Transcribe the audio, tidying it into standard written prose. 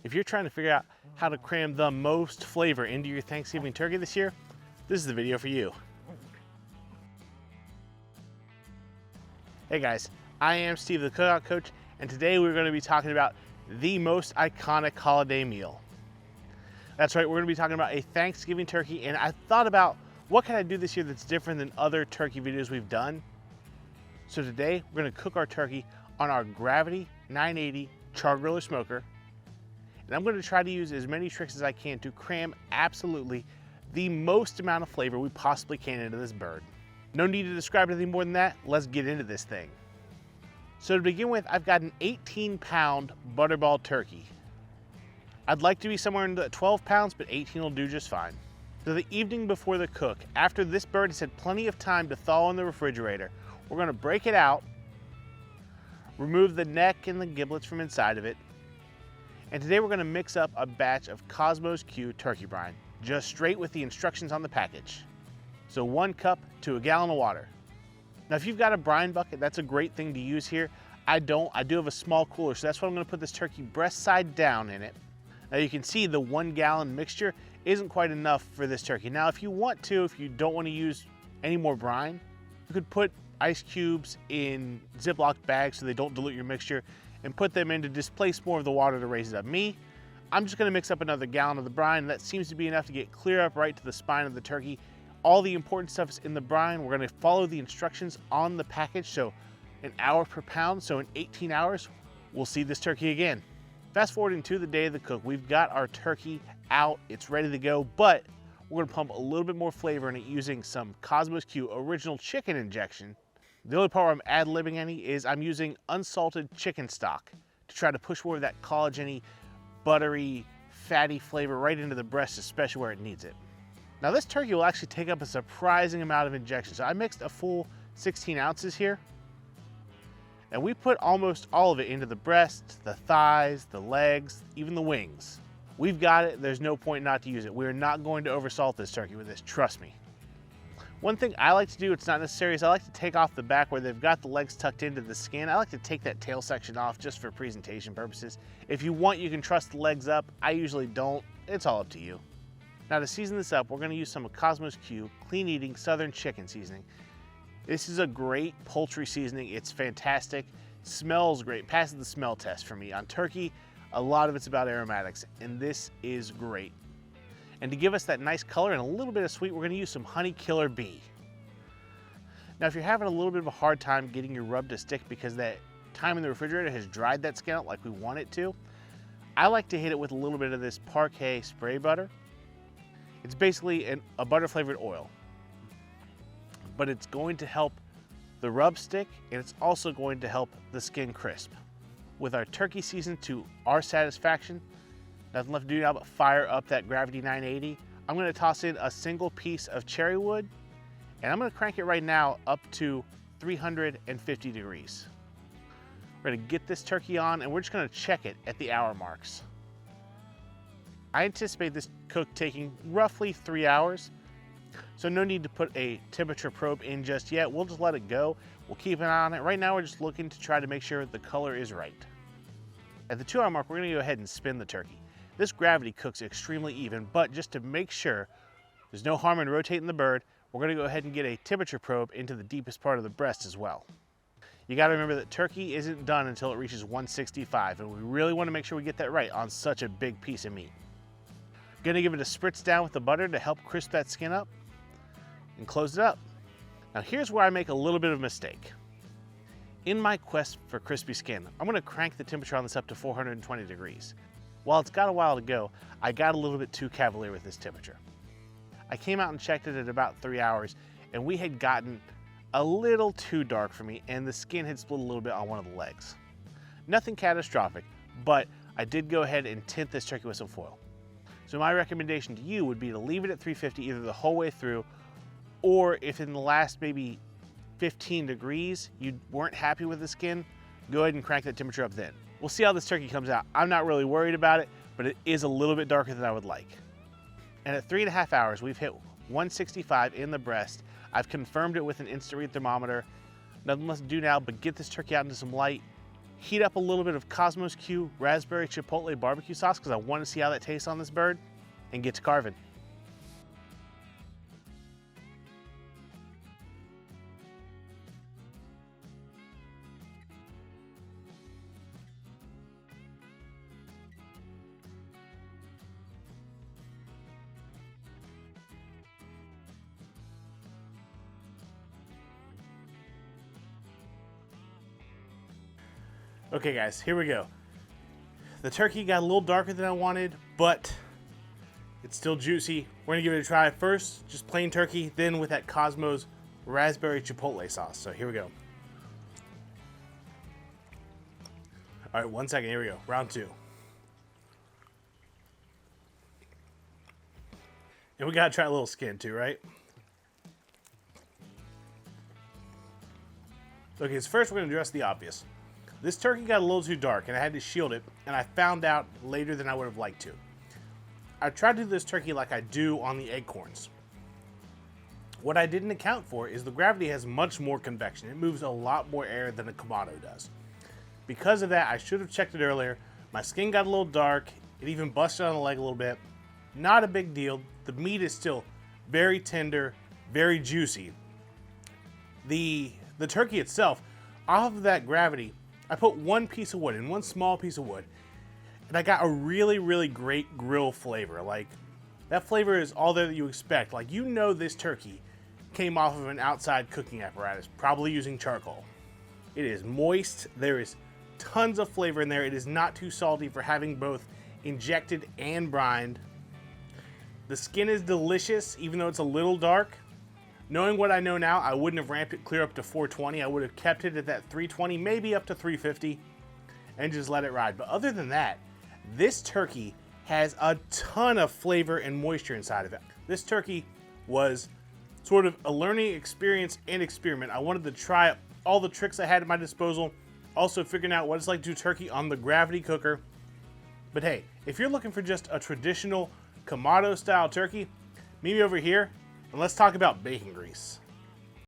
If you're trying to figure out how to cram the most flavor into your Thanksgiving turkey this year, this is the video for you. Hey guys, I am Steve the Cookout Coach, and today we're going to be talking about the most iconic holiday meal. That's right, we're going to be talking about a Thanksgiving turkey, and I thought about what can I do this year that's different than other turkey videos we've done. So today we're going to cook our turkey on our Gravity 980 Char-Griller smoker. And I'm going to try to use as many tricks as I can to cram absolutely the most amount of flavor we possibly can into this bird. No need to describe anything more than that. Let's get into this thing. So to begin with, I've got an 18-pound butterball turkey. I'd like to be somewhere in the 12 pounds, but 18 will do just fine. So the evening before the cook, after this bird has had plenty of time to thaw in the refrigerator, we're going to break it out, remove the neck and the giblets from inside of it, and today we're going to mix up a batch of Cosmos Q turkey brine, just straight with the instructions on the package. So 1 cup to 1 gallon of water. Now if you've got a brine bucket, that's a great thing to use here. I do have a small cooler, so that's why I'm going to put this turkey breast side down in it. Now you can see the 1 gallon mixture isn't quite enough for this turkey. Now if you want to, if you don't want to use any more brine, you could put ice cubes in Ziploc bags so they don't dilute your mixture and put them in to displace more of the water to raise it up. I'm just gonna mix up another gallon of the brine, and that seems to be enough to get clear up right to the spine of the turkey. All the important stuff is in the brine. We're gonna follow the instructions on the package, so 1 hour per pound, so in 18 hours, we'll see this turkey again. Fast forwarding to the day of the cook, we've got our turkey out, it's ready to go, but we're gonna pump a little bit more flavor in it using some Cosmos Q original chicken injection. The only part where I'm ad-libbing any is I'm using unsalted chicken stock to try to push more of that collagen-y, buttery, fatty flavor right into the breast, especially where it needs it. Now this turkey will actually take up a surprising amount of injection. So I mixed a full 16 ounces here, and we put almost all of it into the breast, the thighs, the legs, even the wings. We've got it, there's no point not to use it. We're not going to oversalt this turkey with this, trust me. One thing I like to do, it's not necessary, is I like to take off the back where they've got the legs tucked into the skin. I like to take that tail section off just for presentation purposes. If you want, you can truss the legs up. I usually don't. It's all up to you. Now to season this up, we're going to use some of Cosmos Q Clean Eating Southern Chicken Seasoning. This is a great poultry seasoning. It's fantastic. Smells great. Passes the smell test for me. On turkey, a lot of it's about aromatics, and this is great. And to give us that nice color and a little bit of sweet, we're going to use some Honey Killer Bee. Now, if you're having a little bit of a hard time getting your rub to stick because that time in the refrigerator has dried that skin out like we want it to, I like to hit it with a little bit of this Parquet spray butter. It's basically a butter-flavored oil, but it's going to help the rub stick, and it's also going to help the skin crisp. With our turkey seasoned to our satisfaction, nothing left to do now but fire up that Gravity 980. I'm gonna toss in a single piece of cherry wood, and I'm gonna crank it right now up to 350 degrees. We're gonna get this turkey on, and we're just gonna check it at the hour marks. I anticipate this cook taking roughly 3 hours, so no need to put a temperature probe in just yet. We'll just let it go. We'll keep an eye on it. Right now, we're just looking to try to make sure the color is right. At the 2 hour mark, we're gonna go ahead and spin the turkey. This Gravity cooks extremely even, but just to make sure there's no harm in rotating the bird, we're gonna go ahead and get a temperature probe into the deepest part of the breast as well. You gotta remember that turkey isn't done until it reaches 165, and we really wanna make sure we get that right on such a big piece of meat. Gonna give it a spritz down with the butter to help crisp that skin up, and close it up. Now here's where I make a little bit of a mistake. In my quest for crispy skin, I'm gonna crank the temperature on this up to 420 degrees. While it's got a while to go, I got a little bit too cavalier with this temperature. I came out and checked it at about 3 hours, and we had gotten a little too dark for me, and the skin had split a little bit on one of the legs. Nothing catastrophic, but I did go ahead and tint this turkey with some foil. So my recommendation to you would be to leave it at 350 either the whole way through, or if in the last maybe 15 degrees you weren't happy with the skin, go ahead and crank that temperature up then. We'll see how this turkey comes out. I'm not really worried about it, but it is a little bit darker than I would like. And at 3.5 hours, we've hit 165 in the breast. I've confirmed it with an instant read thermometer. Nothing less to do now but get this turkey out into some light, heat up a little bit of Cosmos Q raspberry chipotle barbecue sauce because I want to see how that tastes on this bird, and get to carving. Okay guys, here we go. The turkey got a little darker than I wanted, but it's still juicy. We're gonna give it a try. First, just plain turkey, then with that Cosmos raspberry chipotle sauce. So here we go. All right, 1 second, here we go. Round two. And we gotta try a little skin too, right? Okay, so first we're gonna address the obvious. This turkey got a little too dark and I had to shield it, and I found out later than I would have liked to. I tried to do this turkey like I do on the acorns. What I didn't account for is the gravity has much more convection. It moves a lot more air than a Kamado does. Because of that, I should have checked it earlier. My skin got a little dark. It even busted on the leg a little bit. Not a big deal. The meat is still very tender, very juicy. The turkey itself, off of that gravity, I put one piece of wood in, one small piece of wood, and I got a really, really great grill flavor. Like, that flavor is all there that you expect. Like, you know this turkey came off of an outside cooking apparatus, probably using charcoal. It is moist. There is tons of flavor in there. It is not too salty for having both injected and brined. The skin is delicious, even though it's a little dark. Knowing what I know now, I wouldn't have ramped it clear up to 420. I would have kept it at that 320, maybe up to 350, and just let it ride. But other than that, this turkey has a ton of flavor and moisture inside of it. This turkey was sort of a learning experience and experiment. I wanted to try all the tricks I had at my disposal, also figuring out what it's like to do turkey on the gravity cooker. But hey, if you're looking for just a traditional Kamado style turkey, meet me over here and let's talk about bacon grease.